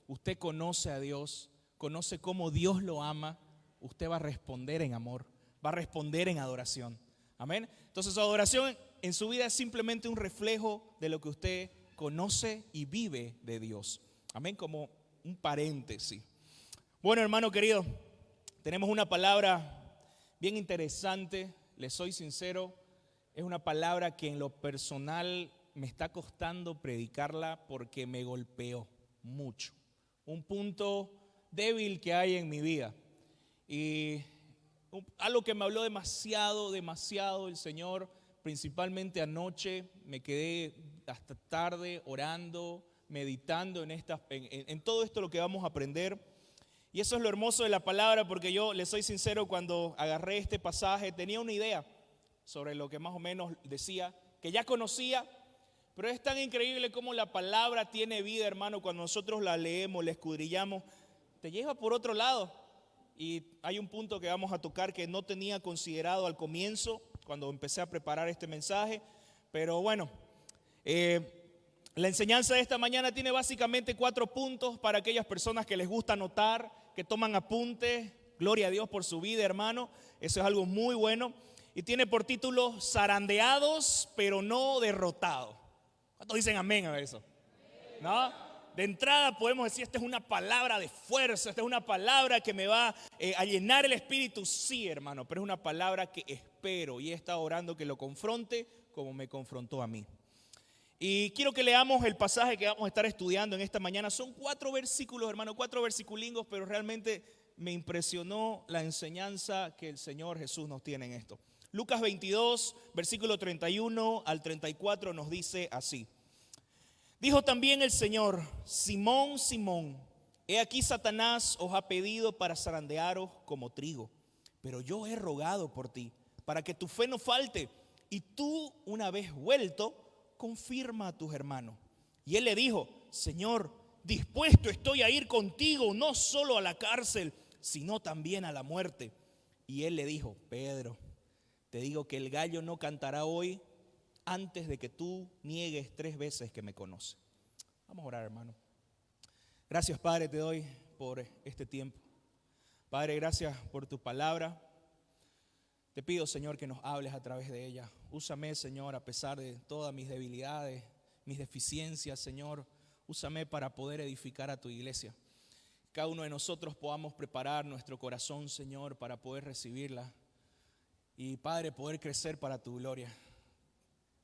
usted conoce a Dios, conoce cómo Dios lo ama, usted va a responder en amor, va a responder en adoración. Amén. Entonces su adoración en su vida es simplemente un reflejo de lo que usted conoce y vive de Dios. Amén, como un paréntesis. Bueno, hermano querido, tenemos una palabra bien interesante, les soy sincero, es una palabra que en lo personal me está costando predicarla porque me golpeó mucho. Un punto débil que hay en mi vida. Y algo que me habló demasiado el Señor, principalmente anoche. Me quedé hasta tarde orando, meditando en todo esto lo que vamos a aprender. Y eso es lo hermoso de la palabra, porque yo les soy sincero, cuando agarré este pasaje tenía una idea sobre lo que más o menos decía, que ya conocía. Pero es tan increíble cómo la palabra tiene vida, hermano, cuando nosotros la leemos, la escudriñamos, te lleva por otro lado. Y hay un punto que vamos a tocar que no tenía considerado al comienzo, cuando empecé a preparar este mensaje. Pero bueno, la enseñanza de esta mañana tiene básicamente 4 puntos para aquellas personas que les gusta anotar, que toman apuntes. Gloria a Dios por su vida, hermano. Eso es algo muy bueno. Y tiene por título zarandeados, pero no derrotados. ¿Cuántos dicen amén a eso? ¿No? De entrada podemos decir, esta es una palabra de fuerza, esta es una palabra que me va a llenar el espíritu. Sí, hermano, pero es una palabra que espero y he estado orando que lo confronte como me confrontó a mí. Y quiero que leamos el pasaje que vamos a estar estudiando en esta mañana. Son 4 versículos, hermano, 4 versiculingos, pero realmente me impresionó la enseñanza que el Señor Jesús nos tiene en esto. Lucas 22, versículo 31 al 34 nos dice así. Dijo también el Señor: Simón, Simón, he aquí Satanás os ha pedido para zarandearos como trigo, pero yo he rogado por ti, para que tu fe no falte, y tú, una vez vuelto, confirma a tus hermanos. Y él le dijo: Señor, dispuesto estoy a ir contigo, no solo a la cárcel, sino también a la muerte. Y él le dijo: Pedro, te digo que el gallo no cantará hoy antes de que tú niegues 3 veces que me conoces. Vamos a orar, hermano. Gracias, Padre, te doy por este tiempo. Padre, gracias por tu palabra. Te pido, Señor, que nos hables a través de ella. Úsame, Señor, a pesar de todas mis debilidades, mis deficiencias, Señor. Úsame para poder edificar a tu iglesia. Cada uno de nosotros podamos preparar nuestro corazón, Señor, para poder recibirla. Y, Padre, poder crecer para tu gloria.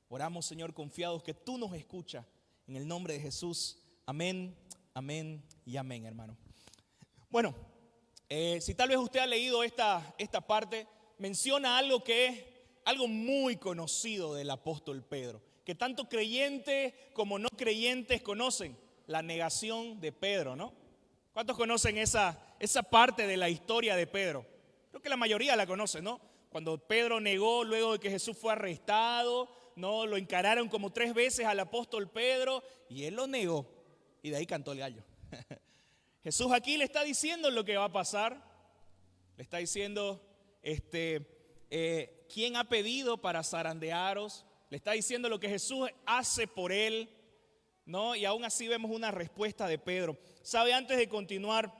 Oramos, Señor, confiados que tú nos escuchas. En el nombre de Jesús. Amén, amén y amén, hermano. Bueno, si tal vez usted ha leído esta parte, menciona algo que es algo muy conocido del apóstol Pedro, que tanto creyentes como no creyentes conocen: la negación de Pedro, ¿no? ¿Cuántos conocen esa parte de la historia de Pedro? Creo que la mayoría la conoce, ¿no? Cuando Pedro negó luego de que Jesús fue arrestado, no, lo encararon como 3 veces al apóstol Pedro y él lo negó, y de ahí cantó el gallo. Jesús aquí le está diciendo lo que va a pasar. Le está diciendo quién ha pedido para zarandearos. Le está diciendo lo que Jesús hace por él, ¿no? Y aún así vemos una respuesta de Pedro. Sabe, antes de continuar,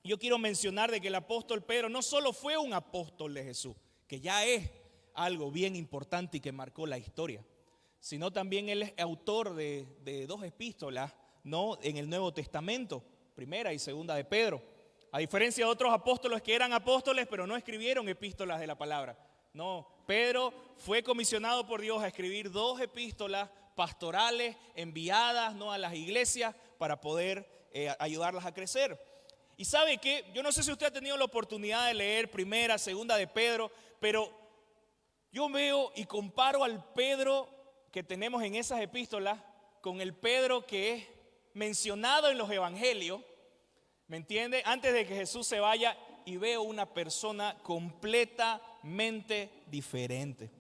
yo quiero mencionar de que el apóstol Pedro no solo fue un apóstol de Jesús, que ya es algo bien importante y que marcó la historia, sino también él es autor de 2 epístolas, ¿no? En el Nuevo Testamento, primera y segunda de Pedro. A diferencia de otros apóstoles que eran apóstoles pero no escribieron epístolas de la palabra. No, Pedro fue comisionado por Dios a escribir 2 epístolas pastorales enviadas, ¿no?, a las iglesias para poder ayudarlas a crecer. Y sabe que yo no sé si usted ha tenido la oportunidad de leer primera, segunda de Pedro, pero yo veo y comparo al Pedro que tenemos en esas epístolas con el Pedro que es mencionado en los evangelios, ¿me entiende? Antes de que Jesús se vaya, y veo una persona completamente diferente.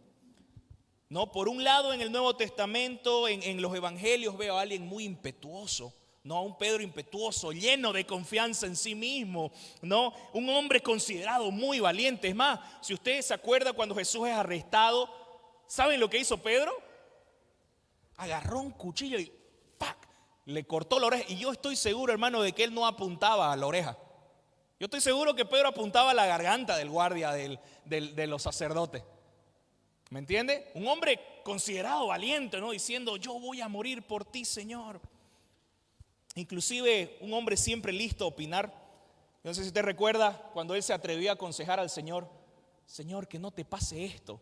No, por un lado en el Nuevo Testamento, en los evangelios veo a alguien muy impetuoso, no, un Pedro impetuoso, lleno de confianza en sí mismo, no, un hombre considerado muy valiente. Es más, si usted se acuerda cuando Jesús es arrestado, ¿saben lo que hizo Pedro? Agarró un cuchillo y ¡pac!, le cortó la oreja. Y yo estoy seguro, hermano, de que él no apuntaba a la oreja. Yo estoy seguro que Pedro apuntaba a la garganta del guardia de los sacerdotes. ¿Me entiende? Un hombre considerado valiente, ¿no? Diciendo, yo voy a morir por ti, Señor. Inclusive un hombre siempre listo a opinar. No sé si usted recuerda cuando él se atrevió a aconsejar al Señor, Señor, que no te pase esto.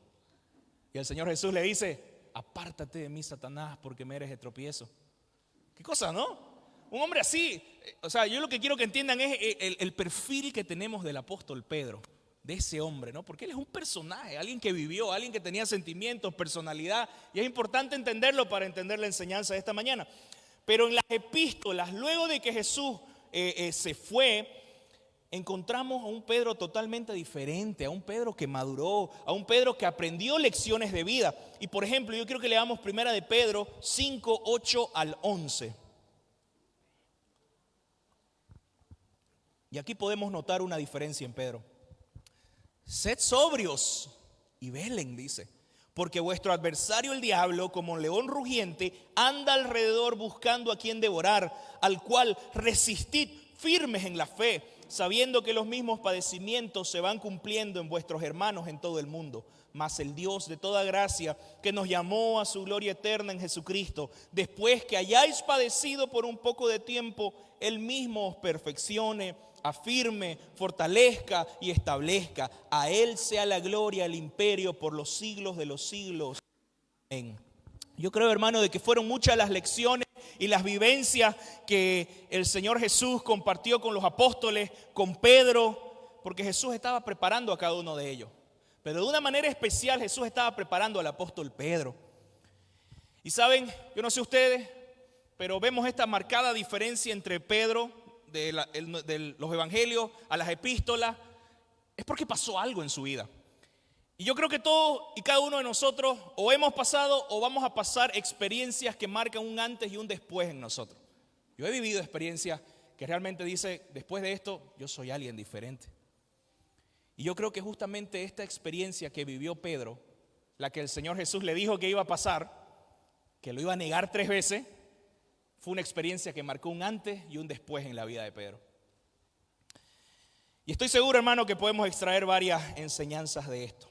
Y el Señor Jesús le dice, apártate de mí, Satanás, porque me eres de tropiezo. ¿Qué cosa, no? Un hombre así, o sea, yo lo que quiero que entiendan es el perfil que tenemos del apóstol Pedro, de ese hombre, ¿no? Porque él es un personaje, alguien que vivió, alguien que tenía sentimientos, personalidad, y es importante entenderlo para entender la enseñanza de esta mañana. Pero en las epístolas, luego de que Jesús se fue, encontramos a un Pedro totalmente diferente, a un Pedro que maduró, a un Pedro que aprendió lecciones de vida. Y por ejemplo, yo quiero que leamos primera de Pedro 5, 8 al 11. Y aquí podemos notar una diferencia en Pedro. Sed sobrios y velen, dice, porque vuestro adversario el diablo, como león rugiente, anda alrededor buscando a quien devorar, al cual resistid firmes en la fe, sabiendo que los mismos padecimientos se van cumpliendo en vuestros hermanos en todo el mundo. Mas el Dios de toda gracia, que nos llamó a su gloria eterna en Jesucristo, después que hayáis padecido por un poco de tiempo, Él mismo os perfeccione, afirme, fortalezca y establezca. A Él sea la gloria, el imperio por los siglos de los siglos. Amén. Yo creo, hermano, de que fueron muchas las lecciones y las vivencias que el Señor Jesús compartió con los apóstoles, con Pedro, porque Jesús estaba preparando a cada uno de ellos. Pero de una manera especial Jesús estaba preparando al apóstol Pedro. Y saben, yo no sé ustedes, pero vemos esta marcada diferencia entre Pedro de los evangelios a las epístolas. Es porque pasó algo en su vida. Y yo creo que todos y cada uno de nosotros o hemos pasado o vamos a pasar experiencias que marcan un antes y un después en nosotros. Yo he vivido experiencias que realmente dice, después de esto, yo soy alguien diferente. Y yo creo que justamente esta experiencia que vivió Pedro, la que el Señor Jesús le dijo que iba a pasar, que lo iba a negar 3 veces, fue una experiencia que marcó un antes y un después en la vida de Pedro. Y estoy seguro, hermano, que podemos extraer varias enseñanzas de esto.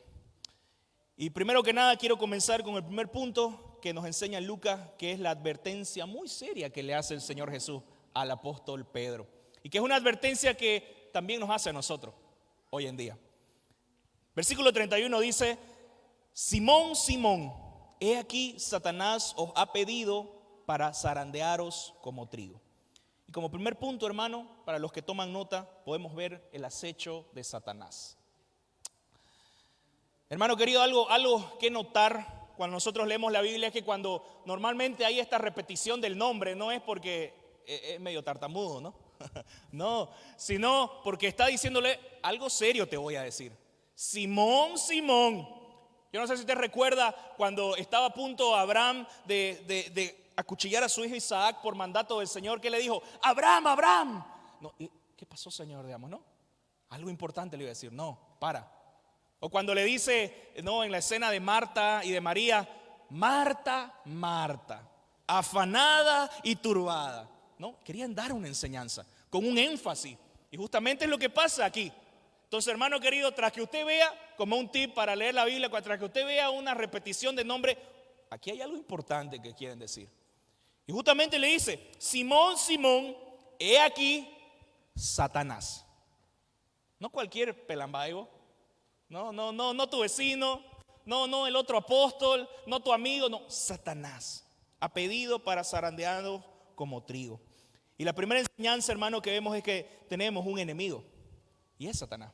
Y primero que nada quiero comenzar con el primer punto que nos enseña Lucas, que es la advertencia muy seria que le hace el Señor Jesús al apóstol Pedro. Y que es una advertencia que también nos hace a nosotros hoy en día. Versículo 31 dice, Simón, Simón, he aquí Satanás os ha pedido para zarandearos como trigo. Y como primer punto, hermano, para los que toman nota, podemos ver el acecho de Satanás. Hermano querido, algo que notar cuando nosotros leemos la Biblia es que cuando normalmente hay esta repetición del nombre, no es porque es medio tartamudo, ¿no? No, sino porque está diciéndole algo serio te voy a decir. Simón, Simón. Yo no sé si usted recuerda cuando estaba a punto Abraham de acuchillar a su hijo Isaac por mandato del Señor, que le dijo, Abraham, Abraham. No, ¿qué pasó, Señor? Digamos, ¿no? Algo importante le iba a decir, no, para. O cuando le dice, no, en la escena de Marta y de María, Marta, Marta, afanada y turbada. No, querían dar una enseñanza con un énfasis. Y justamente es lo que pasa aquí. Entonces, hermano querido, tras que usted vea, como un tip para leer la Biblia, tras que usted vea una repetición de nombre, aquí hay algo importante que quieren decir. Y justamente le dice, Simón, Simón, he aquí Satanás. No cualquier pelambaibo. No tu vecino, no el otro apóstol, no tu amigo, no, Satanás ha pedido para zarandearnos como trigo. Y la primera enseñanza, hermano, que vemos es que tenemos un enemigo y es Satanás.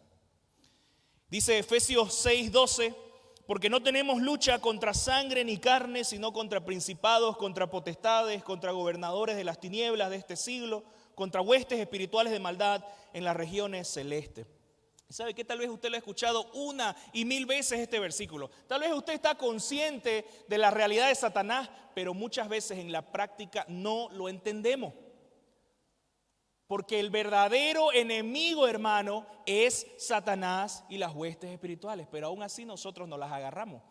Dice Efesios 6:12, porque no tenemos lucha contra sangre ni carne, sino contra principados, contra potestades, contra gobernadores de las tinieblas de este siglo, contra huestes espirituales de maldad en las regiones celestes. ¿Sabe qué? Tal vez usted lo ha escuchado 1 y 1000 veces este versículo. Tal vez usted está consciente de la realidad de Satanás, pero muchas veces en la práctica no lo entendemos. Porque el verdadero enemigo, hermano, es Satanás y las huestes espirituales. Pero aún así nosotros nos las agarramos.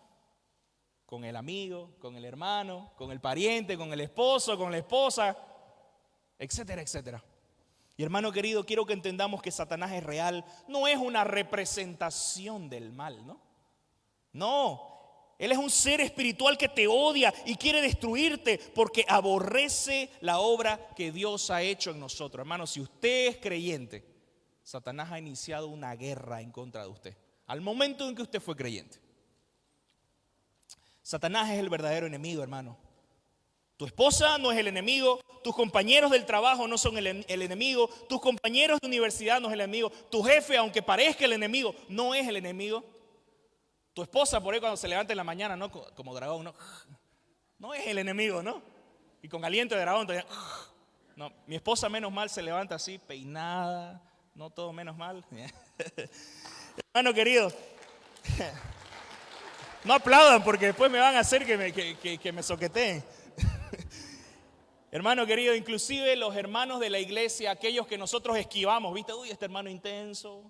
Con el amigo, con el hermano, con el pariente, con el esposo, con la esposa. etcétera, etcétera. Y hermano querido, quiero que entendamos que Satanás es real, no es una representación del mal, ¿no? No, él es un ser espiritual que te odia y quiere destruirte porque aborrece la obra que Dios ha hecho en nosotros. Hermano, si usted es creyente, Satanás ha iniciado una guerra en contra de usted, al momento en que usted fue creyente. Satanás es el verdadero enemigo, hermano. Tu esposa no es el enemigo, tus compañeros del trabajo no son el enemigo, tus compañeros de universidad no es el enemigo, tu jefe, aunque parezca el enemigo, no es el enemigo. Tu esposa por ahí cuando se levanta en la mañana, ¿no? Como dragón, ¿no? No es el enemigo, ¿no? Y con aliento de dragón todavía. No, mi esposa menos mal se levanta así, peinada, no todo menos mal. Hermano querido, no aplaudan porque después me van a hacer que me soqueteen. Hermano querido, inclusive los hermanos de la iglesia, aquellos que nosotros esquivamos, ¿viste? Uy, este hermano intenso,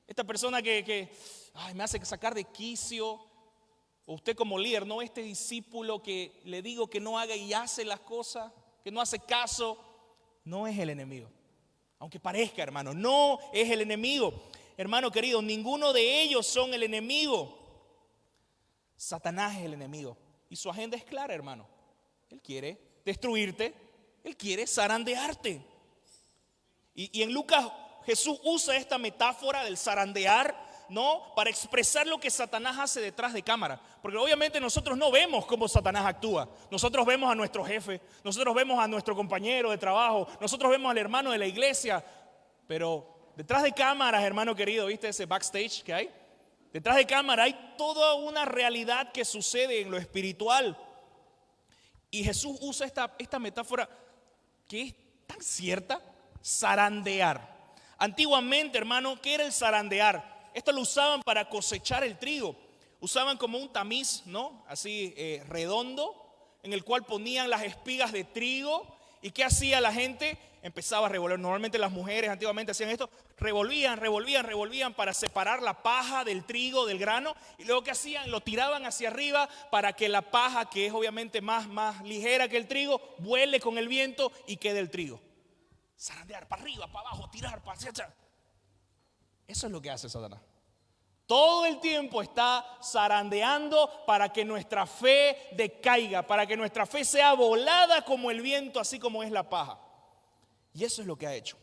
esta persona que me hace sacar de quicio. O usted como líder, ¿no? Este discípulo que le digo que no haga y hace las cosas, que no hace caso, no es el enemigo. Aunque parezca, hermano, no es el enemigo. Hermano querido, ninguno de ellos son el enemigo. Satanás es el enemigo. Y su agenda es clara, hermano. Él quiere destruirte, él quiere zarandearte. Y en Lucas Jesús usa esta metáfora del zarandear, ¿no? Para expresar lo que Satanás hace detrás de cámara. Porque obviamente nosotros no vemos cómo Satanás actúa. Nosotros vemos a nuestro jefe, nosotros vemos a nuestro compañero de trabajo, nosotros vemos al hermano de la iglesia. Pero detrás de cámaras, hermano querido, ¿viste ese backstage que hay? Detrás de cámara hay toda una realidad que sucede en lo espiritual. Y Jesús usa esta metáfora que es tan cierta, zarandear. Antiguamente, hermano, ¿qué era el zarandear? Esto lo usaban para cosechar el trigo. Usaban como un tamiz, ¿no? Así redondo, en el cual ponían las espigas de trigo. ¿Y qué hacía la gente? Empezaba a revolver. Normalmente las mujeres antiguamente hacían esto. Revolvían para separar la paja del trigo, del grano. Y luego ¿qué hacían? Lo tiraban hacia arriba para que la paja, que es obviamente más ligera que el trigo, vuele con el viento y quede el trigo. Zarandear para arriba, para abajo, tirar, para hacia atrás. Eso es lo que hace Satanás. Todo el tiempo está zarandeando para que nuestra fe decaiga, para que nuestra fe sea volada como el viento, así como es la paja. Y eso es lo que ha hecho.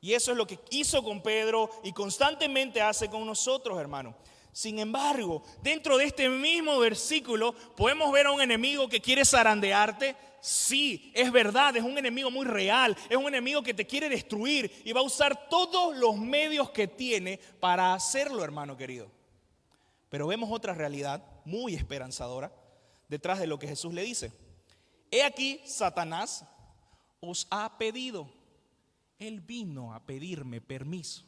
Y eso es lo que hizo con Pedro y constantemente hace con nosotros, hermano. Sin embargo, dentro de este mismo versículo podemos ver a un enemigo que quiere zarandearte. Sí, es verdad, es un enemigo muy real, es un enemigo que te quiere destruir y va a usar todos los medios que tiene para hacerlo, hermano querido. Pero vemos otra realidad muy esperanzadora detrás de lo que Jesús le dice. He aquí, Satanás os ha pedido. Él vino a pedirme permiso.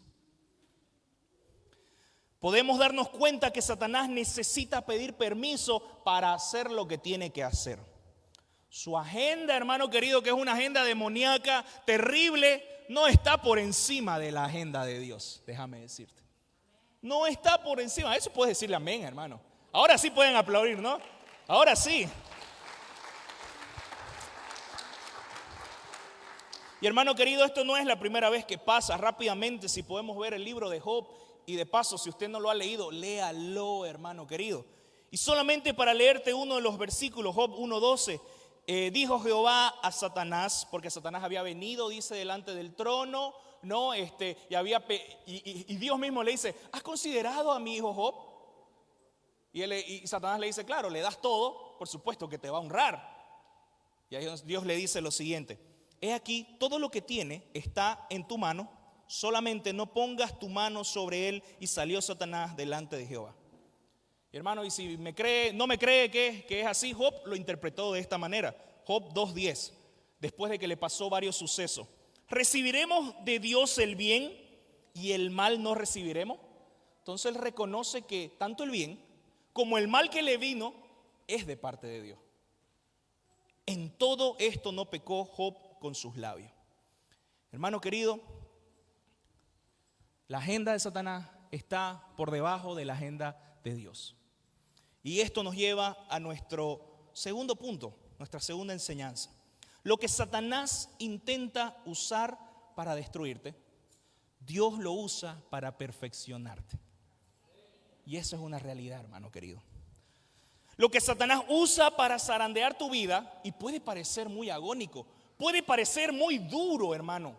Podemos darnos cuenta que Satanás necesita pedir permiso para hacer lo que tiene que hacer. Su agenda, hermano querido, que es una agenda demoníaca terrible, no está por encima de la agenda de Dios, déjame decirte. No está por encima. Eso puedes decirle amén, hermano. Ahora sí pueden aplaudir, ¿no? Ahora sí. Y hermano querido, esto no es la primera vez que pasa. Rápidamente, si podemos ver el libro de Job, y de paso, si usted no lo ha leído, léalo, hermano querido. Y solamente para leerte uno de los versículos, Job 1:12, dijo Jehová a Satanás, porque Satanás había venido, dice, delante del trono, ¿no? Y Dios mismo le dice, ¿has considerado a mi hijo Job? Y Satanás le dice, claro, le das todo, por supuesto que te va a honrar. Y ahí Dios le dice lo siguiente: he aquí, todo lo que tiene está en tu mano, solamente no pongas tu mano sobre él. Y salió Satanás delante de Jehová. Y hermano, y si no me cree que es así, Job lo interpretó de esta manera. Job 2:10, después de que le pasó varios sucesos. ¿Recibiremos de Dios el bien y el mal no recibiremos? Entonces él reconoce que tanto el bien como el mal que le vino es de parte de Dios. En todo esto no pecó Job con sus labios. Hermano querido, la agenda de Satanás está por debajo de la agenda de Dios. Y esto nos lleva a nuestro segundo punto, nuestra segunda enseñanza. Lo que Satanás intenta usar para destruirte, Dios lo usa para perfeccionarte. Y eso es una realidad, hermano querido. Lo que Satanás usa para zarandear tu vida, y puede parecer muy agónico, puede parecer muy duro, hermano,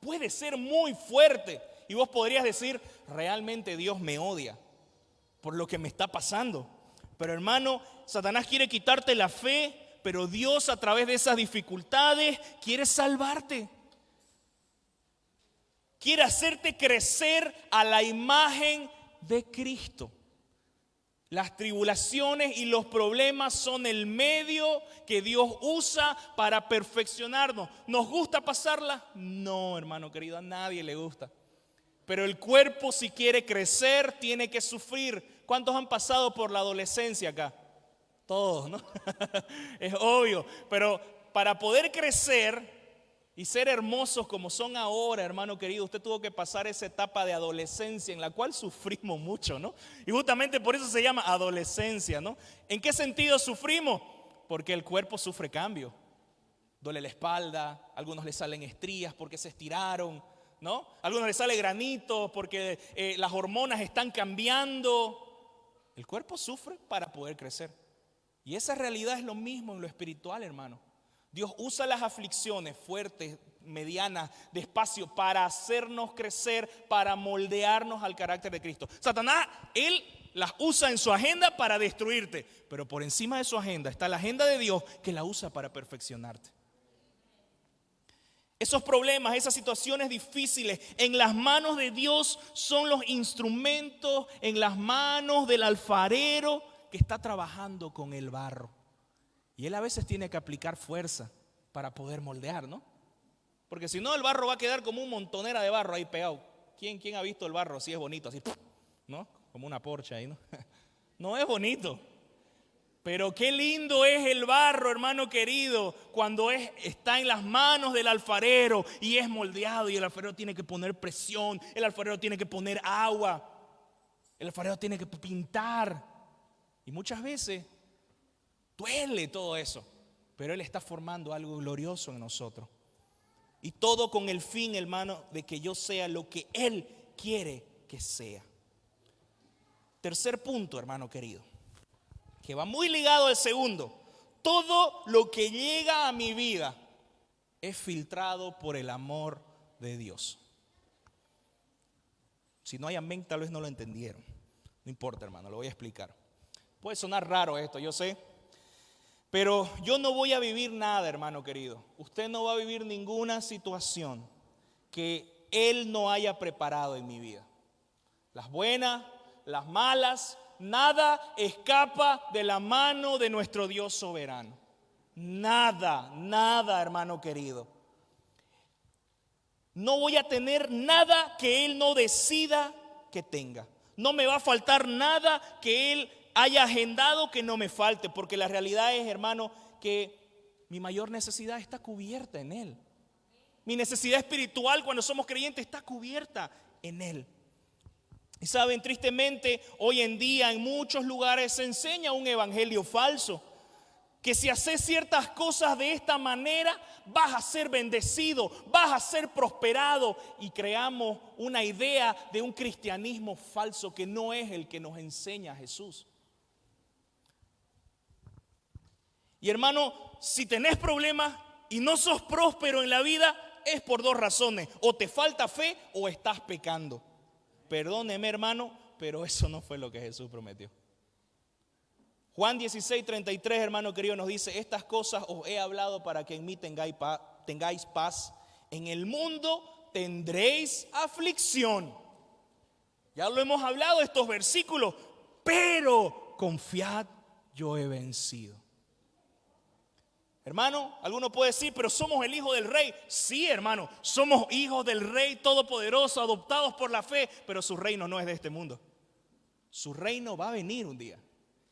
puede ser muy fuerte. Y vos podrías decir, realmente Dios me odia por lo que me está pasando. Pero hermano, Satanás quiere quitarte la fe, pero Dios a través de esas dificultades quiere salvarte. Quiere hacerte crecer a la imagen de Cristo. Las tribulaciones y los problemas son el medio que Dios usa para perfeccionarnos. ¿Nos gusta pasarla? No, hermano querido, a nadie le gusta. Pero el cuerpo, si quiere crecer, tiene que sufrir. ¿Cuántos han pasado por la adolescencia acá? Todos, ¿no? Es obvio. Pero para poder crecer y ser hermosos como son ahora, hermano querido, usted tuvo que pasar esa etapa de adolescencia en la cual sufrimos mucho, ¿no? Y justamente por eso se llama adolescencia, ¿no? ¿En qué sentido sufrimos? Porque el cuerpo sufre cambio. Duele la espalda, a algunos les salen estrías porque se estiraron, ¿no? A algunos les sale granito porque las hormonas están cambiando. El cuerpo sufre para poder crecer. Y esa realidad es lo mismo en lo espiritual, hermano. Dios usa las aflicciones fuertes, medianas, despacio, para hacernos crecer, para moldearnos al carácter de Cristo. Satanás, él las usa en su agenda para destruirte, pero por encima de su agenda está la agenda de Dios que la usa para perfeccionarte. Esos problemas, esas situaciones difíciles, en las manos de Dios son los instrumentos, en las manos del alfarero que está trabajando con el barro. Y él a veces tiene que aplicar fuerza para poder moldear, ¿no? Porque si no, el barro va a quedar como un montonera de barro ahí pegado. ¿Quién ha visto el barro así es bonito? Así, ¿no? Como una porcha ahí, ¿no? No es bonito. Pero qué lindo es el barro, hermano querido, cuando está en las manos del alfarero y es moldeado, y el alfarero tiene que poner presión, el alfarero tiene que poner agua, el alfarero tiene que pintar. Y muchas veces duele todo eso, pero Él está formando algo glorioso en nosotros. Y todo con el fin, hermano, de que yo sea lo que Él quiere que sea. Tercer punto, hermano querido, que va muy ligado al segundo. Todo lo que llega a mi vida es filtrado por el amor de Dios. Si no hay amén, tal vez no lo entendieron. No importa, hermano, lo voy a explicar. Puede sonar raro esto, yo sé. Pero yo no voy a vivir nada, hermano querido. Usted no va a vivir ninguna situación que Él no haya preparado en mi vida. Las buenas, las malas, nada escapa de la mano de nuestro Dios soberano. Nada, nada, hermano querido. No voy a tener nada que Él no decida que tenga. No me va a faltar nada que Él haya agendado que no me falte, porque la realidad es, hermano, que mi mayor necesidad está cubierta en Él. Mi necesidad espiritual cuando somos creyentes está cubierta en Él. Y saben, tristemente, hoy en día en muchos lugares se enseña un evangelio falso, que si haces ciertas cosas de esta manera vas a ser bendecido, vas a ser prosperado, y creamos una idea de un cristianismo falso que no es el que nos enseña Jesús. Y hermano, si tenés problemas y no sos próspero en la vida, es por dos razones: o te falta fe o estás pecando. Perdóneme, hermano, pero eso no fue lo que Jesús prometió. Juan 16:33, hermano querido, nos dice: estas cosas os he hablado para que en mí tengáis paz. En el mundo tendréis aflicción. Ya lo hemos hablado estos versículos, pero confiad, yo he vencido. Hermano, alguno puede decir, pero somos el hijo del rey. Sí, hermano, somos hijos del rey todopoderoso, adoptados por la fe, pero su reino no es de este mundo. Su reino va a venir un día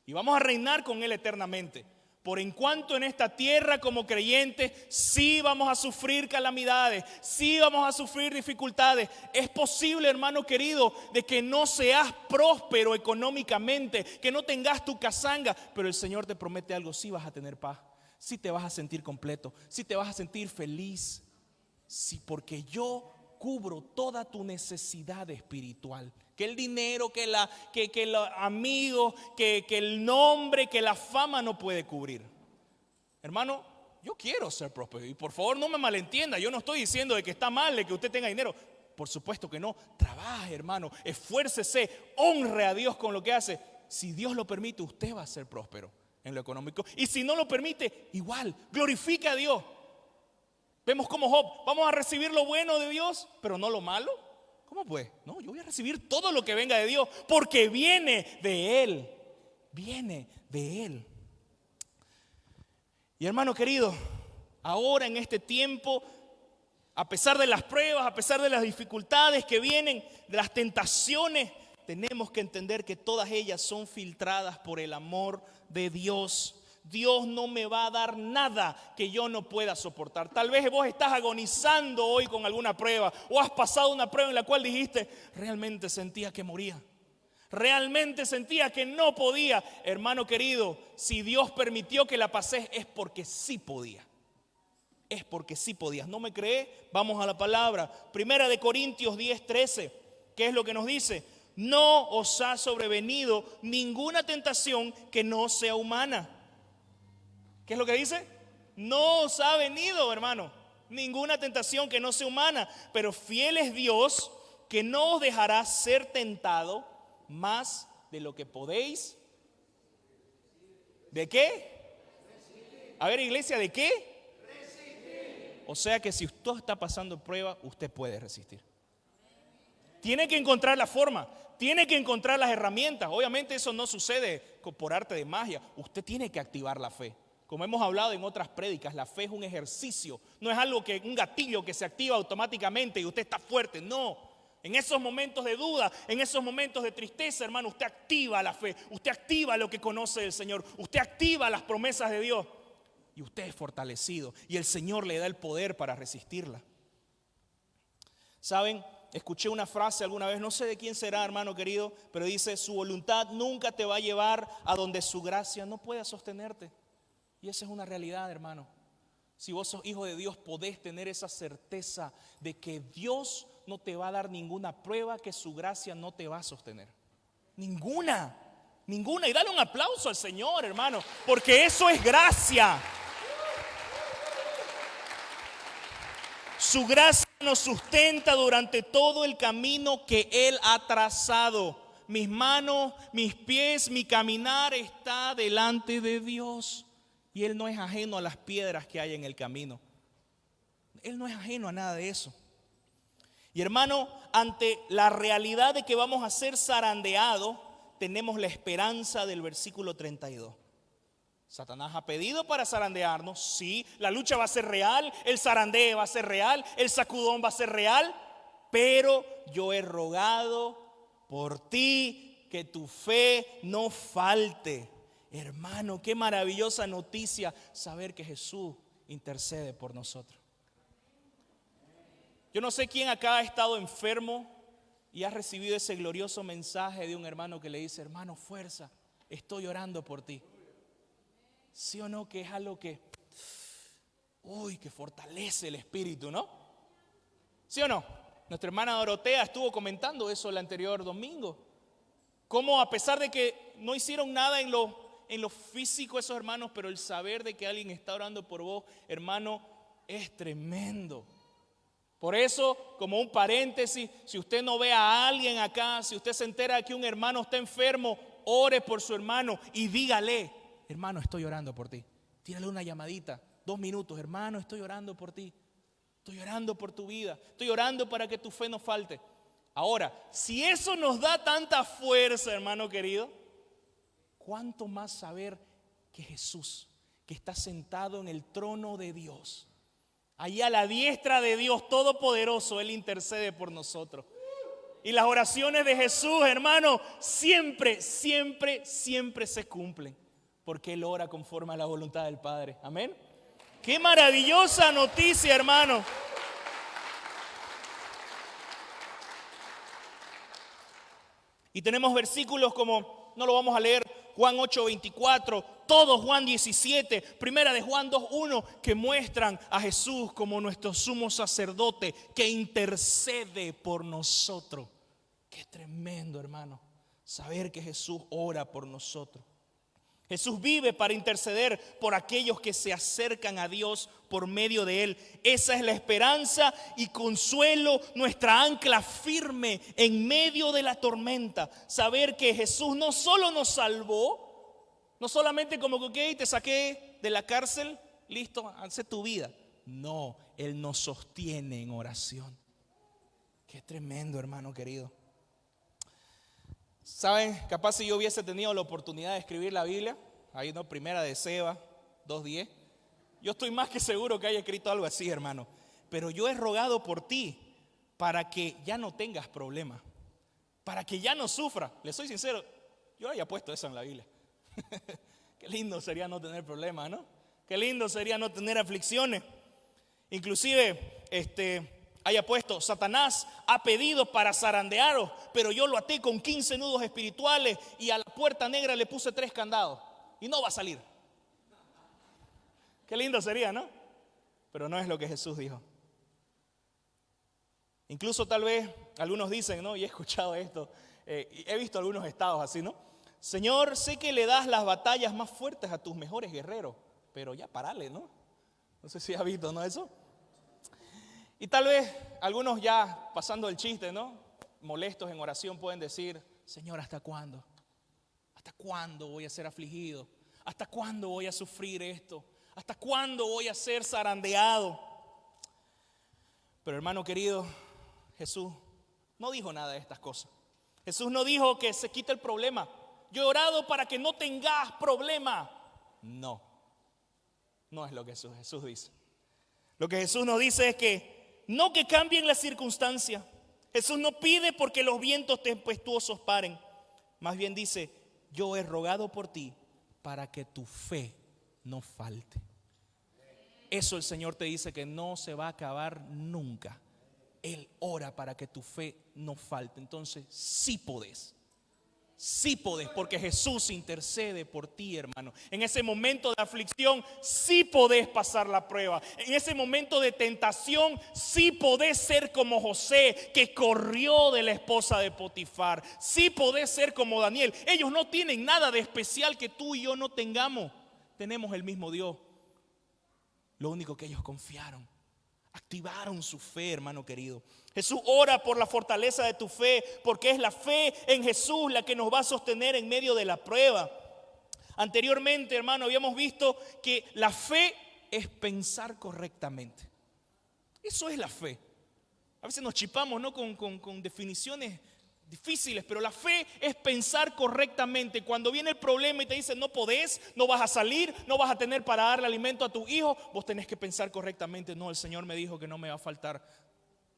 y vamos a reinar con Él eternamente. Por en cuanto en esta tierra como creyentes sí vamos a sufrir calamidades, sí vamos a sufrir dificultades. Es posible, hermano querido, de que no seas próspero económicamente, que no tengas tu casanga, pero el Señor te promete algo: sí vas a tener paz. sí te vas a sentir completo, sí te vas a sentir feliz, sí, porque yo cubro toda tu necesidad espiritual. Que el dinero, que los amigos, que el nombre, que la fama no puede cubrir. Hermano, yo quiero ser próspero y por favor no me malentienda, yo no estoy diciendo de que está mal de que usted tenga dinero. Por supuesto que no. Trabaje, hermano, esfuércese, honre a Dios con lo que hace. Si Dios lo permite, usted va a ser próspero en lo económico. Y si no lo permite, igual, glorifica a Dios. Vemos como Job, vamos a recibir lo bueno de Dios, pero no lo malo. ¿Cómo pues? No, yo voy a recibir todo lo que venga de Dios, porque viene de Él. Viene de Él. Y hermano querido, ahora en este tiempo, a pesar de las pruebas, a pesar de las dificultades que vienen, de las tentaciones, tenemos que entender que todas ellas son filtradas por el amor de Dios. Dios no me va a dar nada que yo no pueda soportar. Tal vez vos estás agonizando hoy con alguna prueba o has pasado una prueba en la cual dijiste, realmente sentía que moría. Realmente sentía que no podía. Hermano querido, si Dios permitió que la pases es porque sí podía. Es porque sí podías. ¿No me cree? Vamos a la palabra. Primera de Corintios 10:13. ¿Qué es lo que nos dice? No os ha sobrevenido ninguna tentación que no sea humana. ¿Qué es lo que dice? No os ha venido, hermano, ninguna tentación que no sea humana. Pero fiel es Dios, que no os dejará ser tentado más de lo que podéis. ¿De qué? A ver, iglesia, ¿de qué? O sea que si usted está pasando prueba, usted puede resistir. Tiene que encontrar la forma, tiene que encontrar las herramientas. Obviamente eso no sucede por arte de magia. Usted tiene que activar la fe. Como hemos hablado en otras prédicas, la fe es un ejercicio. No es algo que un gatillo que se activa automáticamente y usted está fuerte. No. En esos momentos de duda, en esos momentos de tristeza, hermano, usted activa la fe. Usted activa lo que conoce del Señor. Usted activa las promesas de Dios. Y usted es fortalecido y el Señor le da el poder para resistirla. ¿Saben? Escuché una frase alguna vez, no sé de quién será, hermano querido, pero dice, su voluntad nunca te va a llevar a donde su gracia no pueda sostenerte. Y esa es una realidad, hermano. Si vos sos hijo de Dios, podés tener esa certeza de que Dios no te va a dar ninguna prueba que su gracia no te va a sostener. Ninguna. Y dale un aplauso al Señor, hermano, porque eso es gracia. Su gracia nos sustenta durante todo el camino que Él ha trazado. Mis manos, mis pies, mi caminar está delante de Dios. Y Él no es ajeno a las piedras que hay en el camino. Él no es ajeno a nada de eso. Y hermano, ante la realidad de que vamos a ser zarandeados, tenemos la esperanza del versículo 32. Satanás ha pedido para zarandearnos, sí, la lucha va a ser real, el zarandeo va a ser real, el sacudón va a ser real, pero yo he rogado por ti que tu fe no falte. Hermano, qué maravillosa noticia saber que Jesús intercede por nosotros. Yo no sé quién acá ha estado enfermo y ha recibido ese glorioso mensaje de un hermano que le dice, hermano, fuerza, estoy orando por ti. ¿Sí o no? Que es algo que fortalece el espíritu, ¿no? ¿Sí o no? Nuestra hermana Dorotea estuvo comentando eso el anterior domingo. Cómo a pesar de que no hicieron nada en lo físico esos hermanos, pero el saber de que alguien está orando por vos, hermano, es tremendo. Por eso, como un paréntesis, si usted no ve a alguien acá, si usted se entera de que un hermano está enfermo, ore por su hermano y dígale, hermano, estoy orando por ti. Tírale una llamadita, 2 minutos, hermano, estoy orando por ti. Estoy orando por tu vida, estoy orando para que tu fe no falte. Ahora, si eso nos da tanta fuerza, hermano querido, ¿cuánto más saber que Jesús, que está sentado en el trono de Dios, allí a la diestra de Dios Todopoderoso, Él intercede por nosotros? Y las oraciones de Jesús, hermano, siempre se cumplen, porque Él ora conforme a la voluntad del Padre. Amén. Qué maravillosa noticia, hermano. Y tenemos versículos como, no lo vamos a leer, Juan 8:24, todo Juan 17, primera de Juan 2:1, que muestran a Jesús como nuestro sumo sacerdote que intercede por nosotros. Qué tremendo, hermano, saber que Jesús ora por nosotros. Jesús vive para interceder por aquellos que se acercan a Dios por medio de Él. Esa es la esperanza y consuelo, nuestra ancla firme en medio de la tormenta. Saber que Jesús no solo nos salvó, no solamente como que te saqué de la cárcel, listo, hace tu vida. No, Él nos sostiene en oración. Qué tremendo, hermano querido. ¿Saben? Capaz si yo hubiese tenido la oportunidad de escribir la Biblia, ahí no, primera de Seba 2:10, yo estoy más que seguro que haya escrito algo así, hermano. Pero yo he rogado por ti para que ya no tengas problemas, para que ya no sufras. Les soy sincero, yo había puesto eso en la Biblia. Qué lindo sería no tener problemas, ¿no? Qué lindo sería no tener aflicciones. Inclusive, haya puesto: Satanás ha pedido para zarandearos, pero yo lo até con 15 nudos espirituales y a la puerta negra le puse 3 candados y no va a salir. Qué lindo sería, ¿no? Pero no es lo que Jesús dijo. Incluso tal vez algunos dicen, ¿no? Y he escuchado esto, he visto algunos estados así, ¿no? Señor, sé que le das las batallas más fuertes a tus mejores guerreros, pero ya parale, ¿no? No sé si has visto, ¿no? Eso. Y tal vez algunos ya pasando el chiste, ¿no? Molestos en oración pueden decir: Señor, ¿hasta cuándo? ¿Hasta cuándo voy a ser afligido? ¿Hasta cuándo voy a sufrir esto? ¿Hasta cuándo voy a ser zarandeado? Pero hermano querido, Jesús no dijo nada de estas cosas. Jesús no dijo que se quite el problema. Yo he orado para que no tengas problema. No, no es lo que Jesús dice. Lo que Jesús nos dice es que no que cambien las circunstancias. Jesús no pide porque los vientos tempestuosos paren. Más bien dice: yo he rogado por ti para que tu fe no falte. Eso el Señor te dice que no se va a acabar nunca. Él ora para que tu fe no falte. Entonces sí podés. Sí podés, porque Jesús intercede por ti, hermano. En ese momento de aflicción, sí podés pasar la prueba. En ese momento de tentación, sí podés ser como José, que corrió de la esposa de Potifar. Sí podés ser como Daniel. Ellos no tienen nada de especial que tú y yo no tengamos. Tenemos el mismo Dios. Lo único que ellos confiaron, activaron su fe, hermano querido. Jesús ora por la fortaleza de tu fe, porque es la fe en Jesús la que nos va a sostener en medio de la prueba. Anteriormente, hermano, habíamos visto que la fe es pensar correctamente. Eso es la fe. A veces nos chipamos, ¿no? con definiciones difíciles, pero la fe es pensar correctamente. Cuando viene el problema y te dicen no podés, no vas a salir, no vas a tener para darle alimento a tu hijo, vos tenés que pensar correctamente. No, el Señor me dijo que no me va a faltar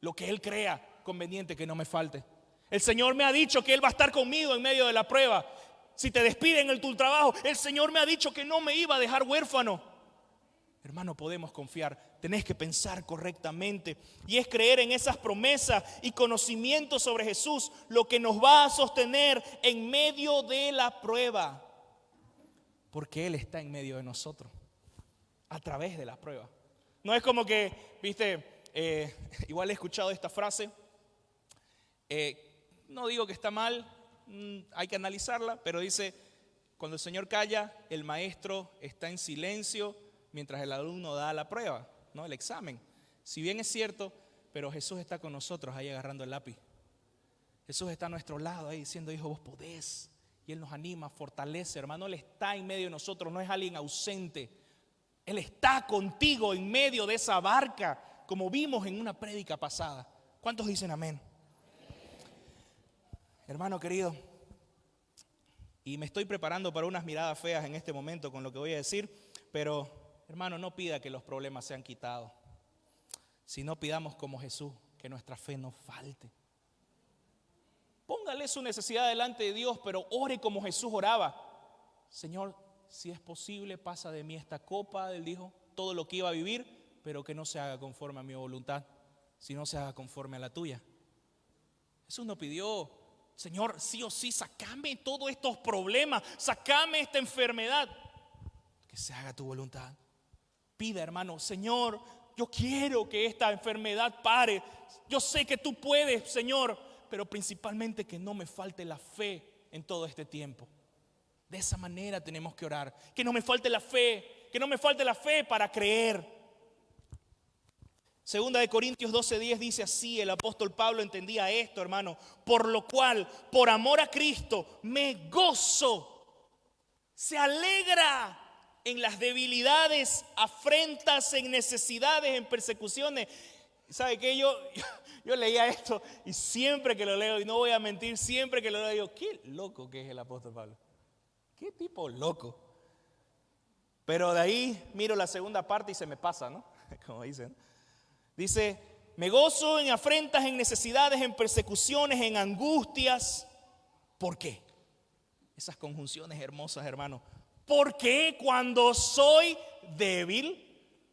lo que Él crea conveniente que no me falte. El Señor me ha dicho que Él va a estar conmigo en medio de la prueba. Si te despiden en tu trabajo, el Señor me ha dicho que no me iba a dejar huérfano. Hermano, podemos confiar. Tenés que pensar correctamente. Y es creer en esas promesas y conocimiento sobre Jesús lo que nos va a sostener en medio de la prueba. Porque Él está en medio de nosotros, a través de la prueba. No es como que, viste, igual he escuchado esta frase. No digo que está mal, hay que analizarla, pero dice: cuando el Señor calla, el maestro está en silencio mientras el alumno da la prueba, ¿no? El examen. Si bien es cierto, pero Jesús está con nosotros ahí agarrando el lápiz. Jesús está a nuestro lado ahí diciendo: hijo, vos podés. Y Él nos anima, fortalece, hermano. Él está en medio de nosotros, no es alguien ausente. Él está contigo en medio de esa barca, como vimos en una prédica pasada. ¿Cuántos dicen amén? Hermano querido, y me estoy preparando para unas miradas feas en este momento con lo que voy a decir, pero hermano, no pida que los problemas sean quitados, sino pidamos como Jesús que nuestra fe no falte. Póngale su necesidad delante de Dios, pero ore como Jesús oraba. Señor, si es posible, pasa de mí esta copa. Él dijo todo lo que iba a vivir, pero que no se haga conforme a mi voluntad, sino se haga conforme a la tuya. Jesús no pidió: Señor, sí o sí, sacame todos estos problemas, sacame esta enfermedad. que se haga tu voluntad. Pida, hermano, Señor, yo quiero que esta enfermedad pare. Yo sé que tú puedes, Señor, pero principalmente que no me falte la fe en todo este tiempo. De esa manera tenemos que orar. Que no me falte la fe, que no me falte la fe para creer. Segunda de Corintios 12:10 dice así, el apóstol Pablo entendía esto, hermano. Por lo cual, por amor a Cristo, me gozo. Se alegra en las debilidades, afrentas, en necesidades, en persecuciones. ¿Sabe qué? Yo leía esto y siempre que lo leo, y no voy a mentir, siempre que lo leo, digo, qué loco que es el apóstol Pablo. Qué tipo loco. Pero de ahí miro la segunda parte y se me pasa, ¿no? Como dicen. Dice, me gozo en afrentas, en necesidades, en persecuciones, en angustias. ¿Por qué? Esas conjunciones hermosas, hermano. Porque cuando soy débil,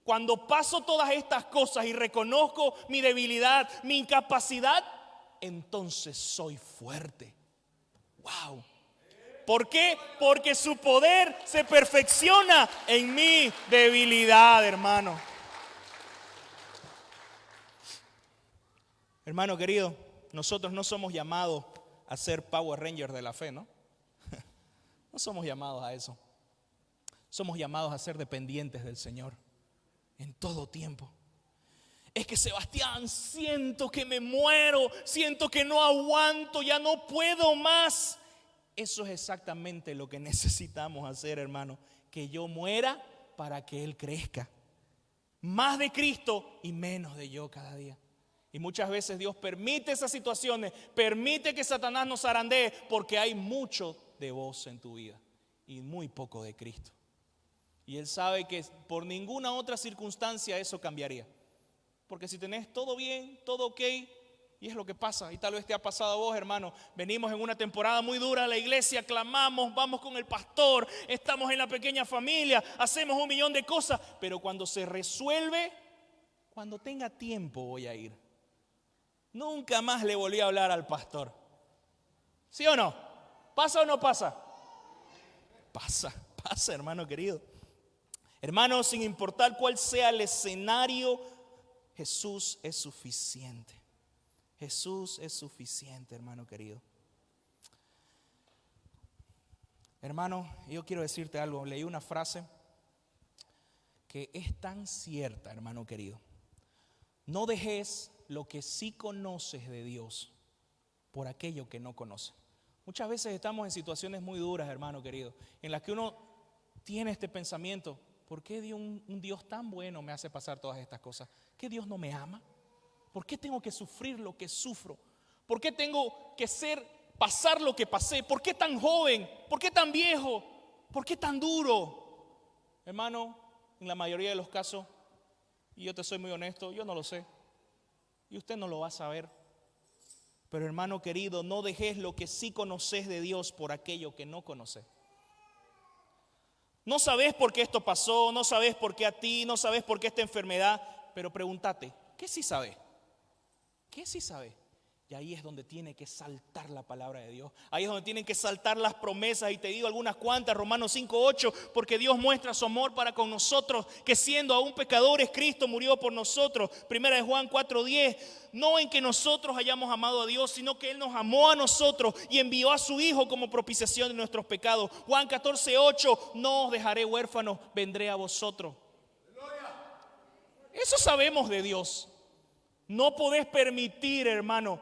cuando paso todas estas cosas y reconozco mi debilidad, mi incapacidad, entonces soy fuerte. ¡Wow! ¿Por qué? Porque su poder se perfecciona en mi debilidad, hermano. Hermano querido, nosotros no somos llamados a ser Power Rangers de la fe, ¿no? No somos llamados a eso. Somos llamados a ser dependientes del Señor en todo tiempo. Es que Sebastián, siento que me muero, siento que no aguanto, ya no puedo más. Eso es exactamente lo que necesitamos hacer, hermano. Que yo muera para que Él crezca. Más de Cristo y menos de yo cada día. Y muchas veces Dios permite esas situaciones, permite que Satanás nos zarandee, porque hay mucho de vos en tu vida y muy poco de Cristo. Y Él sabe que por ninguna otra circunstancia eso cambiaría. Porque si tenés todo bien, todo ok, y es lo que pasa, y tal vez te ha pasado a vos, hermano. Venimos en una temporada muy dura a la iglesia, clamamos, vamos con el pastor, estamos en la pequeña familia, hacemos 1.000.000 de cosas, pero cuando se resuelve, cuando tenga tiempo voy a ir. Nunca más le volví a hablar al pastor. ¿Sí o no? ¿Pasa o no pasa? Pasa, hermano querido. Hermano, sin importar cuál sea el escenario, Jesús es suficiente. Jesús es suficiente, hermano querido. Hermano, yo quiero decirte algo. Leí una frase que es tan cierta, hermano querido. No dejes lo que sí conoces de Dios por aquello que no conoces. Muchas veces estamos en situaciones muy duras, hermano querido, en las que uno tiene este pensamiento: ¿por qué un Dios tan bueno me hace pasar todas estas cosas? ¿Qué Dios no me ama? ¿Por qué tengo que sufrir lo que sufro? ¿Por qué tengo que pasar lo que pasé? ¿Por qué tan joven? ¿Por qué tan viejo? ¿Por qué tan duro? Hermano, en la mayoría de los casos, y yo te soy muy honesto, yo no lo sé. Y usted no lo va a saber. Pero hermano querido, no dejes lo que sí conoces de Dios por aquello que no conoces. No sabes por qué esto pasó, no sabes por qué a ti, no sabes por qué esta enfermedad, pero pregúntate, ¿qué sí sabes? ¿Qué sí sabes? Y ahí es donde tiene que saltar la palabra de Dios. Ahí es donde tienen que saltar las promesas. Y te digo algunas cuantas, Romanos 5:8, porque Dios muestra su amor para con nosotros, que siendo aún pecadores, Cristo murió por nosotros. Primera de Juan 4:10, no en que nosotros hayamos amado a Dios, sino que Él nos amó a nosotros y envió a su Hijo como propiciación de nuestros pecados. Juan 14:8, no os dejaré huérfanos, vendré a vosotros. Eso sabemos de Dios. No podés permitir, hermano,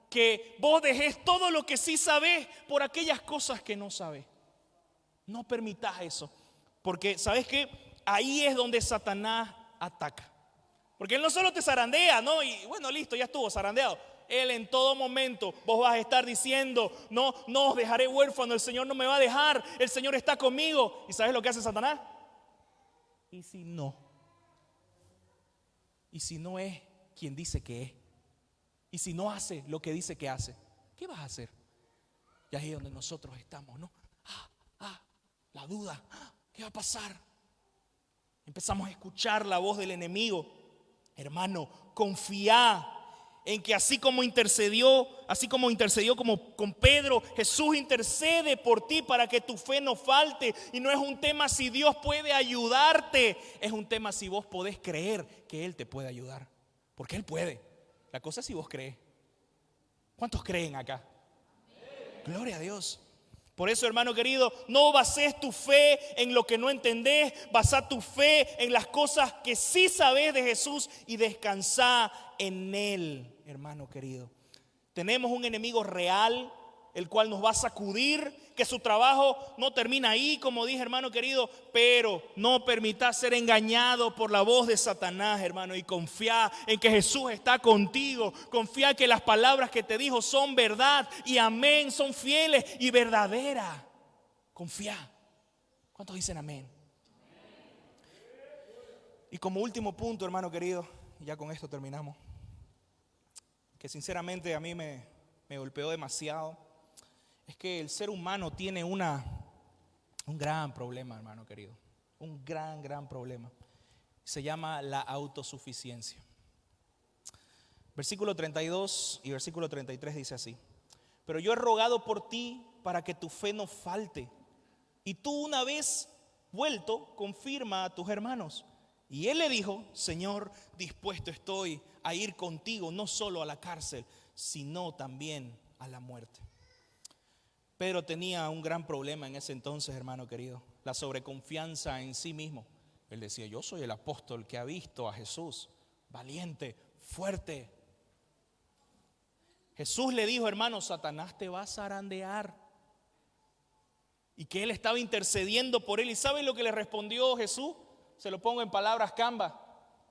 que vos dejes todo lo que sí sabés por aquellas cosas que no sabés. No permitas eso. Porque, ¿sabes qué? Ahí es donde Satanás ataca. Porque Él no solo te zarandea, ¿no? Y bueno, listo, ya estuvo zarandeado. Él en todo momento, vos vas a estar diciendo, no os dejaré huérfano, el Señor no me va a dejar, el Señor está conmigo. ¿Y sabes lo que hace Satanás? ¿Y si no? ¿Y si no es quien dice que es? Y si no hace lo que dice que hace, ¿qué vas a hacer? Y ahí es donde nosotros estamos, ¿no? La duda, ¿qué va a pasar? Empezamos a escuchar la voz del enemigo. Hermano, confía en que así como intercedió como con Pedro, Jesús intercede por ti para que tu fe no falte. Y no es un tema si Dios puede ayudarte, es un tema si vos podés creer que Él te puede ayudar. Porque Él puede. La cosa es si vos crees. ¿Cuántos creen acá? Gloria a Dios. Por eso, hermano querido, no bases tu fe en lo que no entendés, basa tu fe en las cosas que sí sabes de Jesús y descansa en Él, hermano querido. Tenemos un enemigo real, el cual nos va a sacudir, que su trabajo no termina ahí, como dije, hermano querido, pero no permitas ser engañado por la voz de Satanás, hermano, y confía en que Jesús está contigo. Confía que las palabras que te dijo son verdad y amén, son fieles y verdaderas. Confía. ¿Cuántos dicen amén? Y como último punto, hermano querido, y ya con esto terminamos, que sinceramente a mí me golpeó demasiado, es que el ser humano tiene un gran problema, hermano querido. Un gran problema. Se llama la autosuficiencia. Versículo 32 y versículo 33 dice así: pero yo he rogado por ti para que tu fe no falte, y tú, una vez vuelto, confirma a tus hermanos. Y él le dijo: Señor, dispuesto estoy a ir contigo, no solo a la cárcel, sino también a la muerte. Pedro tenía un gran problema en ese entonces, hermano querido: la sobreconfianza en sí mismo. Él decía: yo soy el apóstol que ha visto a Jesús, valiente, fuerte. Jesús le dijo: hermano, Satanás te va a zarandear. Y que él estaba intercediendo por él. ¿Y saben lo que le respondió Jesús? Se lo pongo en palabras Canva: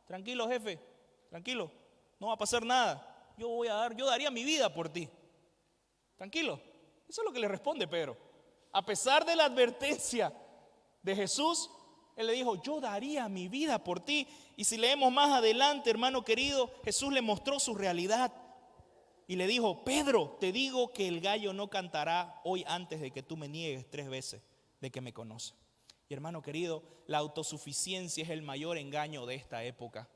tranquilo, jefe, tranquilo, no va a pasar nada. Yo daría mi vida por ti. Tranquilo. Eso es lo que le responde Pedro. A pesar de la advertencia de Jesús, él le dijo: yo daría mi vida por ti. Y si leemos más adelante, hermano querido, Jesús le mostró su realidad y le dijo: Pedro, te digo que el gallo no cantará hoy antes de que tú me niegues 3 veces de que me conoces. Y hermano querido, la autosuficiencia es el mayor engaño de esta época.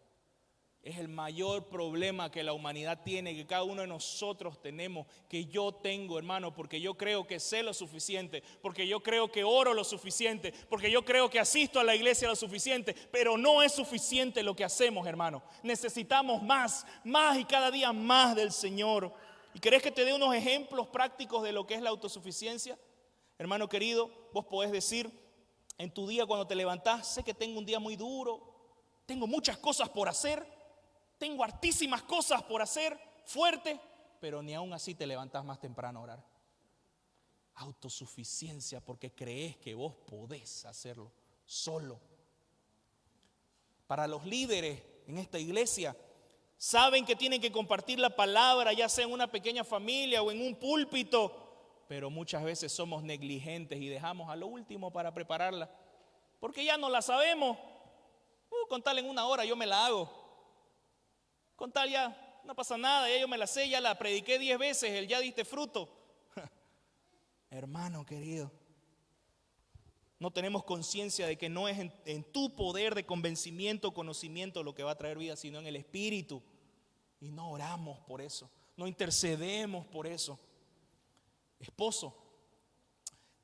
Es el mayor problema que la humanidad tiene, que cada uno de nosotros tenemos, que yo tengo, hermano, porque yo creo que sé lo suficiente, porque yo creo que oro lo suficiente, porque yo creo que asisto a la iglesia lo suficiente, pero no es suficiente lo que hacemos, hermano. Necesitamos más y cada día más del Señor. ¿Y querés que te dé unos ejemplos prácticos de lo que es la autosuficiencia? Hermano querido, vos podés decir en tu día cuando te levantás: sé que tengo un día muy duro, tengo muchas cosas por hacer, tengo hartísimas cosas por hacer, fuerte, pero ni aún así te levantás más temprano a orar. Autosuficiencia, porque crees que vos podés hacerlo solo. Para los líderes en esta iglesia, saben que tienen que compartir la palabra, ya sea en una pequeña familia o en un púlpito, pero muchas veces somos negligentes y dejamos a lo último para prepararla, porque ya no la sabemos. Con tal en 1 hora yo me la hago. Con tal ya no pasa nada, ya yo me la sé, ya la prediqué 10 veces, el ya diste fruto. Hermano querido, no tenemos conciencia de que no es en tu poder de convencimiento, conocimiento lo que va a traer vida, sino en el Espíritu. Y no oramos por eso, no intercedemos por eso. Esposo,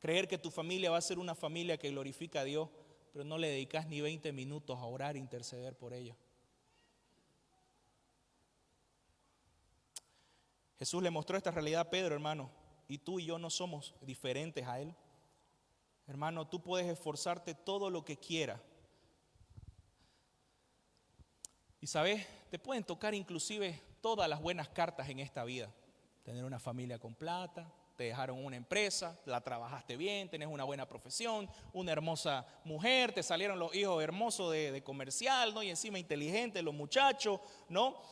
creer que tu familia va a ser una familia que glorifica a Dios, pero no le dedicas ni 20 minutos a orar e interceder por ella. Jesús le mostró esta realidad a Pedro, hermano, y tú y yo no somos diferentes a él. Hermano, tú puedes esforzarte todo lo que quieras. Y sabes, te pueden tocar inclusive todas las buenas cartas en esta vida. Tener una familia con plata, te dejaron una empresa, la trabajaste bien, tenés una buena profesión, una hermosa mujer, te salieron los hijos hermosos de comercial, ¿no? Y encima inteligentes los muchachos, ¿no?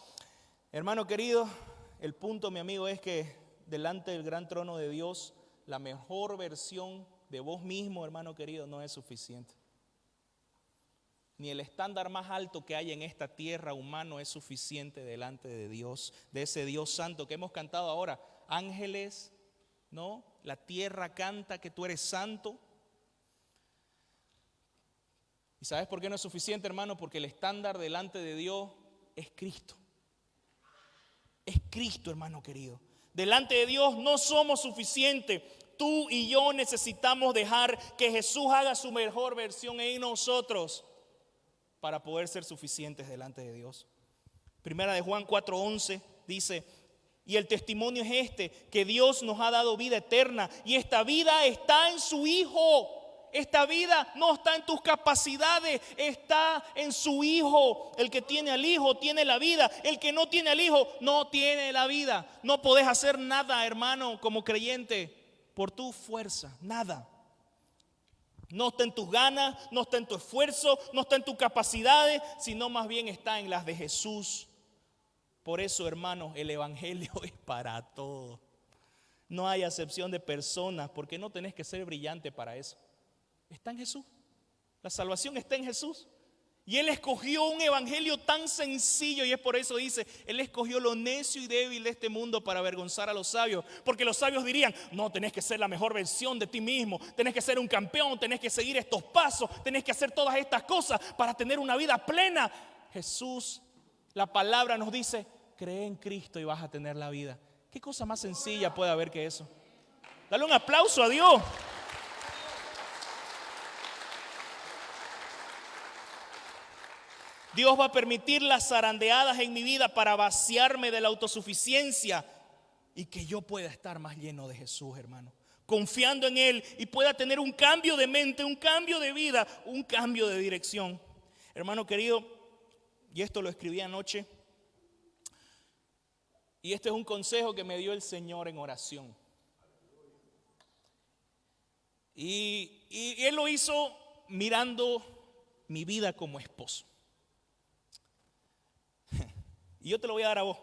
Hermano querido, el punto, mi amigo, es que delante del gran trono de Dios, la mejor versión de vos mismo, hermano querido, no es suficiente. Ni el estándar más alto que hay en esta tierra humano es suficiente delante de Dios, de ese Dios santo que hemos cantado ahora. Ángeles, ¿no? La tierra canta que tú eres santo. ¿Y sabes por qué no es suficiente, hermano? Porque el estándar delante de Dios es Cristo. Es Cristo, hermano querido. Delante de Dios no somos suficientes. Tú y yo necesitamos dejar que Jesús haga su mejor versión en nosotros para poder ser suficientes delante de Dios. Primera de Juan 4:11 dice: y el testimonio es este, que Dios nos ha dado vida eterna, y esta vida está en su Hijo. Esta vida no está en tus capacidades, está en su Hijo. El que tiene al Hijo tiene la vida. El que no tiene al Hijo no tiene la vida. No podés hacer nada, hermano, como creyente, por tu fuerza, nada. No está en tus ganas, no está en tu esfuerzo, no está en tus capacidades, sino más bien está en las de Jesús. Por eso, hermanos, el evangelio es para todos. No hay acepción de personas, porque no tenés que ser brillante para eso. Está en Jesús. La salvación está en Jesús. Y Él escogió un evangelio tan sencillo, y es por eso dice: Él escogió lo necio y débil de este mundo para avergonzar a los sabios. Porque los sabios dirían: no, tenés que ser la mejor versión de ti mismo, tenés que ser un campeón, tenés que seguir estos pasos, tenés que hacer todas estas cosas para tener una vida plena. Jesús, la palabra nos dice: cree en Cristo y vas a tener la vida. ¿Qué cosa más sencilla puede haber que eso? Dale un aplauso a Dios. Dios va a permitir las zarandeadas en mi vida para vaciarme de la autosuficiencia y que yo pueda estar más lleno de Jesús, hermano, confiando en Él, y pueda tener un cambio de mente, un cambio de vida, un cambio de dirección. Hermano querido, y esto lo escribí anoche, y este es un consejo que me dio el Señor en oración. Y Él lo hizo mirando mi vida como esposo. Y yo te lo voy a dar a vos.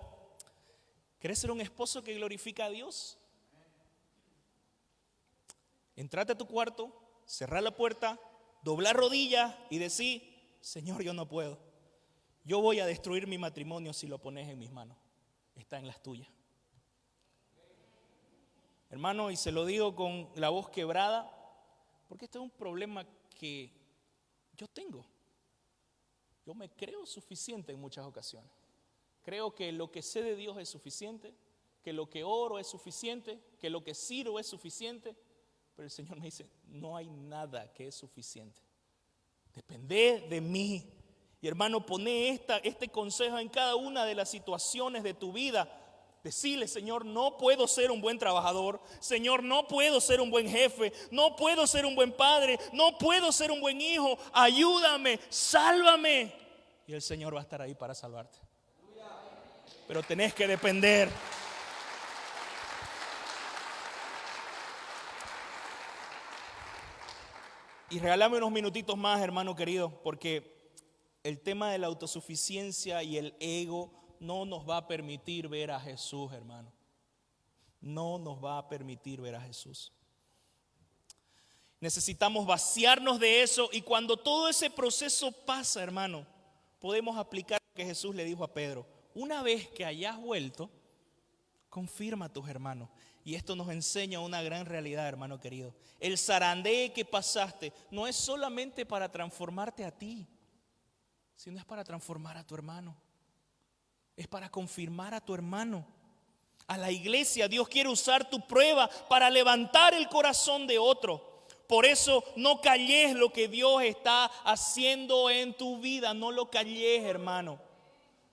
¿Querés ser un esposo que glorifica a Dios? Entrate a tu cuarto, cerrar la puerta, doblar rodillas y decir: Señor, yo no puedo. Yo voy a destruir mi matrimonio si lo pones en mis manos. Está en las tuyas. Hermano, y se lo digo con la voz quebrada, porque este es un problema que yo tengo. Yo me creo suficiente en muchas ocasiones. Creo que lo que sé de Dios es suficiente, que lo que oro es suficiente, que lo que sirvo es suficiente. Pero el Señor me dice: no hay nada que es suficiente. Depende de mí. Y hermano, poné este consejo en cada una de las situaciones de tu vida. Decirle: Señor, no puedo ser un buen trabajador. Señor, no puedo ser un buen jefe. No puedo ser un buen padre. No puedo ser un buen hijo. Ayúdame, sálvame. Y el Señor va a estar ahí para salvarte. Pero tenés que depender. Y regálame unos minutitos más, hermano querido, porque el tema de la autosuficiencia y el ego no nos va a permitir ver a Jesús, hermano. No nos va a permitir ver a Jesús. Necesitamos vaciarnos de eso, y cuando todo ese proceso pasa, hermano, podemos aplicar lo que Jesús le dijo a Pedro: una vez que hayas vuelto, confirma a tus hermanos. Y esto nos enseña una gran realidad, hermano querido. El zarandeo que pasaste no es solamente para transformarte a ti, sino es para transformar a tu hermano. Es para confirmar a tu hermano. A la iglesia, Dios quiere usar tu prueba para levantar el corazón de otro. Por eso no calles lo que Dios está haciendo en tu vida. No lo calles, hermano.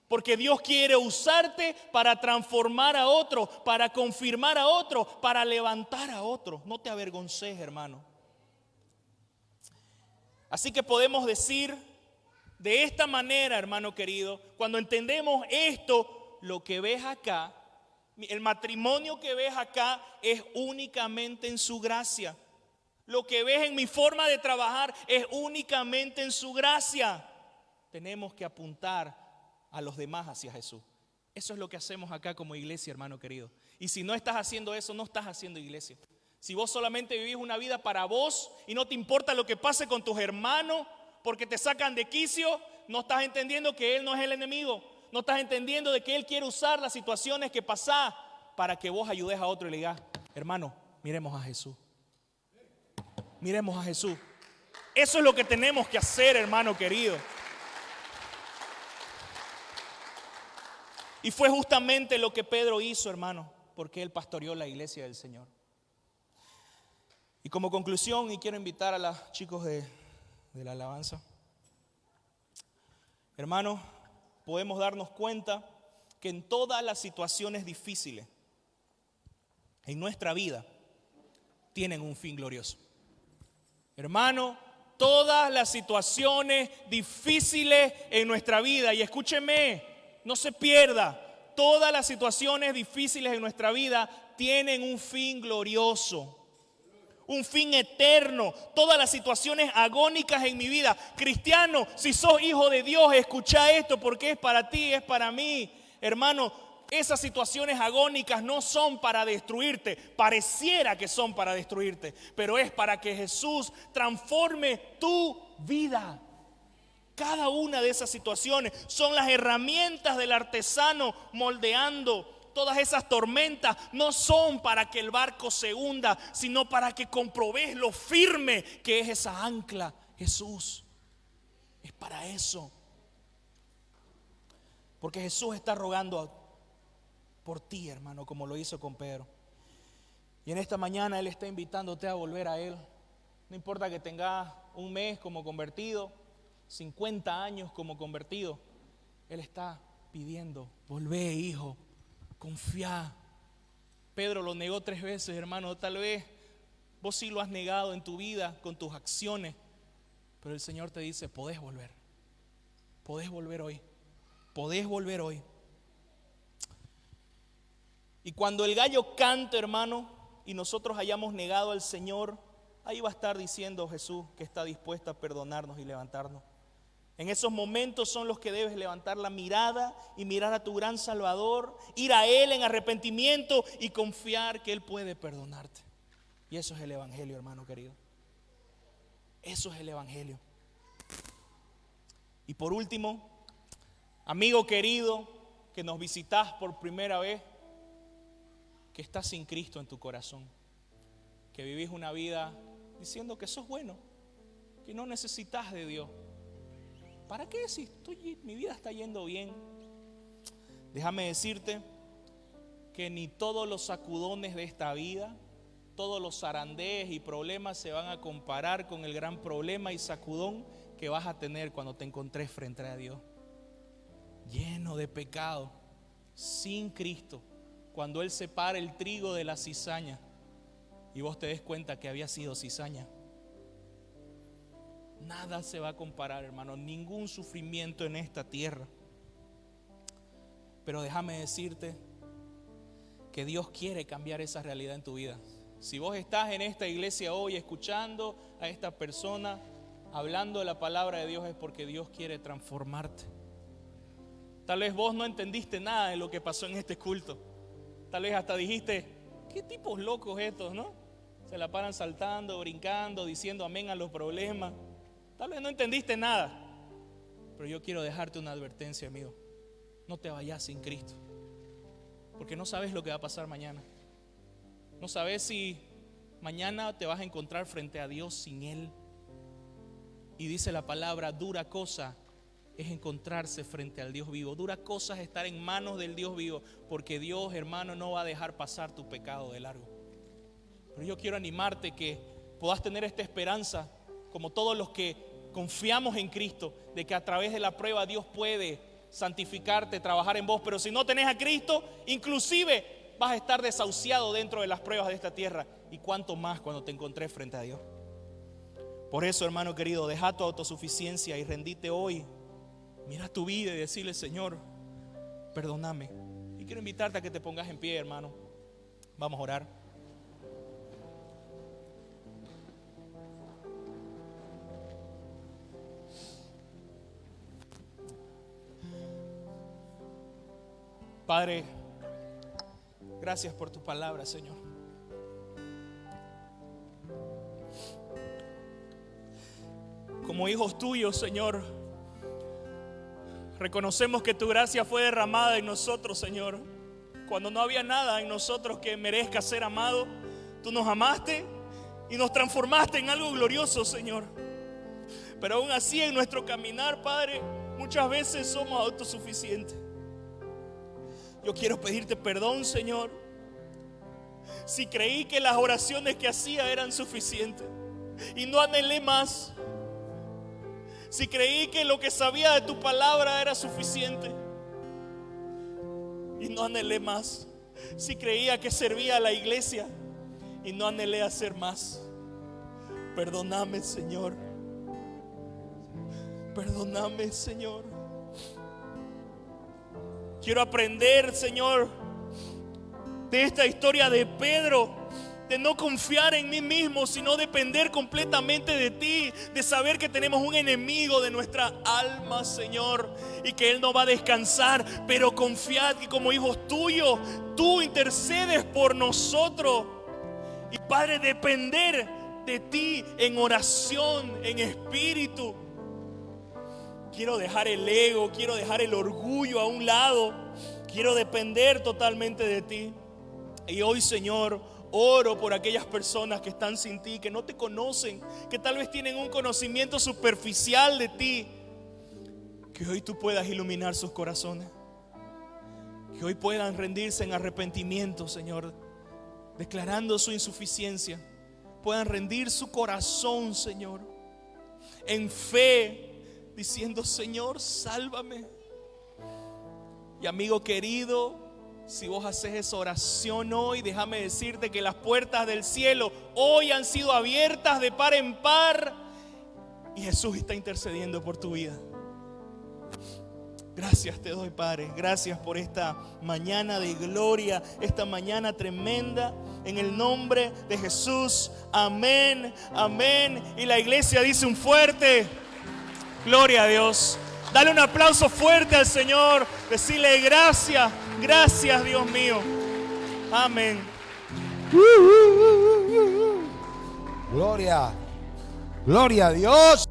Porque Dios quiere usarte para transformar a otro, para confirmar a otro, para levantar a otro. No te avergonces, hermano. Así que podemos decir de esta manera, hermano querido, cuando entendemos esto: lo que ves acá, el matrimonio que ves acá, es únicamente en su gracia. Lo que ves en mi forma de trabajar es únicamente en su gracia. Tenemos que apuntar a los demás hacia Jesús. Eso es lo que hacemos acá como iglesia, hermano querido. Y si no estás haciendo eso, no estás haciendo iglesia. Si vos solamente vivís una vida para vos y no te importa lo que pase con tus hermanos porque te sacan de quicio, no estás entendiendo que Él no es el enemigo. No estás entendiendo de que Él quiere usar las situaciones que pasás para que vos ayudes a otro y le digas: hermano, miremos a Jesús. Miremos a Jesús. Eso es lo que tenemos que hacer, hermano querido. Y fue justamente lo que Pedro hizo, hermano, porque él pastoreó la iglesia del Señor. Y como conclusión, y quiero invitar a los chicos de la alabanza, hermano, podemos darnos cuenta que en todas las situaciones difíciles en nuestra vida tienen un fin glorioso. Hermano, todas las situaciones difíciles en nuestra vida, y escúcheme, no se pierda, todas las situaciones difíciles en nuestra vida tienen un fin glorioso, un fin eterno. Todas las situaciones agónicas en mi vida, cristiano, si sos hijo de Dios, escucha esto porque es para ti, es para mí. Hermano, esas situaciones agónicas no son para destruirte, pareciera que son para destruirte, pero es para que Jesús transforme tu vida. Cada una de esas situaciones son las herramientas del artesano moldeando. Todas esas tormentas no son para que el barco se hunda, sino para que comprobes lo firme que es esa ancla, Jesús. Es para eso. Porque Jesús está rogando por ti, hermano, como lo hizo con Pedro. Y en esta mañana Él está invitándote a volver a Él. No importa que tengas un mes como convertido, 50 años como convertido, Él está pidiendo, volvé, hijo, confía. Pedro lo negó 3 veces, hermano. Tal vez vos sí lo has negado en tu vida con tus acciones, pero el Señor te dice, podés volver hoy, podés volver hoy. Y cuando el gallo cante, hermano, y nosotros hayamos negado al Señor, ahí va a estar diciendo Jesús que está dispuesto a perdonarnos y levantarnos. En esos momentos son los que debes levantar la mirada y mirar a tu gran Salvador, ir a Él en arrepentimiento y confiar que Él puede perdonarte. Y eso es el Evangelio, hermano querido. Eso es el Evangelio. Y por último, amigo querido, que nos visitas por primera vez, que estás sin Cristo en tu corazón, que vivís una vida diciendo que sos bueno, que no necesitas de Dios. ¿Para qué? Si mi vida está yendo bien. Déjame decirte que ni todos los sacudones de esta vida, todos los zarandees y problemas se van a comparar con el gran problema y sacudón que vas a tener cuando te encontres frente a Dios, lleno de pecado, sin Cristo, cuando Él separa el trigo de la cizaña y vos te des cuenta que había sido cizaña. Nada se va a comparar, hermano, ningún sufrimiento en esta tierra. Pero déjame decirte que Dios quiere cambiar esa realidad en tu vida. Si vos estás en esta iglesia hoy escuchando a esta persona hablando de la palabra de Dios, es porque Dios quiere transformarte. Tal vez vos no entendiste nada de lo que pasó en este culto. Tal vez hasta dijiste, qué tipos locos estos, ¿no? Se la paran saltando, brincando, diciendo amén a los problemas. Tal vez no entendiste nada, pero yo quiero dejarte una advertencia, amigo. No te vayas sin Cristo, porque no sabes lo que va a pasar mañana. No sabes si mañana te vas a encontrar frente a Dios sin Él. Y dice la palabra, dura cosa es encontrarse frente al Dios vivo. Dura cosa es estar en manos del Dios vivo, porque Dios, hermano, no va a dejar pasar tu pecado de largo. Pero yo quiero animarte que puedas tener esta esperanza, como todos los que confiamos en Cristo, de que a través de la prueba Dios puede santificarte, trabajar en vos. Pero si no tenés a Cristo, inclusive vas a estar desahuciado dentro de las pruebas de esta tierra. Y cuánto más cuando te encontré frente a Dios. Por eso, hermano querido, deja tu autosuficiencia y rendite hoy. Mira tu vida y decirle, Señor, perdóname. Y quiero invitarte a que te pongas en pie, hermano. Vamos a orar. Padre, gracias por tu palabra, Señor. Como hijos tuyos, Señor, reconocemos que tu gracia fue derramada en nosotros, Señor. Cuando no había nada en nosotros que merezca ser amado, tú nos amaste y nos transformaste en algo glorioso, Señor. Pero aún así, en nuestro caminar, Padre, muchas veces somos autosuficientes. Yo quiero pedirte perdón, Señor, si creí que las oraciones que hacía eran suficientes y no anhelé más. Si creí que lo que sabía de tu palabra era suficiente y no anhelé más. Si creía que servía a la iglesia y no anhelé hacer más. Perdóname, Señor. Perdóname, Señor. Quiero aprender, Señor, de esta historia de Pedro, de no confiar en mí mismo, sino depender completamente de ti, de saber que tenemos un enemigo de nuestra alma, Señor, y que Él no va a descansar, pero confiad que como hijos tuyos, tú intercedes por nosotros. Y Padre, depender de ti en oración, en espíritu. Quiero dejar el ego, quiero dejar el orgullo a un lado, quiero depender totalmente de ti. Y hoy, Señor, oro por aquellas personas que están sin ti, que no te conocen, que tal vez tienen un conocimiento superficial de ti. Que hoy tú puedas iluminar sus corazones, que hoy puedan rendirse en arrepentimiento, Señor, declarando su insuficiencia. Puedan rendir su corazón, Señor, en fe, diciendo: Señor, sálvame. Y amigo querido, si vos haces esa oración hoy, déjame decirte que las puertas del cielo hoy han sido abiertas de par en par y Jesús está intercediendo por tu vida. Gracias te doy, Padre. Gracias por esta mañana de gloria, esta mañana tremenda. En el nombre de Jesús, amén, amén. Y la iglesia dice un fuerte gloria a Dios. Dale un aplauso fuerte al Señor. Decirle gracias, gracias, Dios mío. Amén. Gloria, gloria a Dios.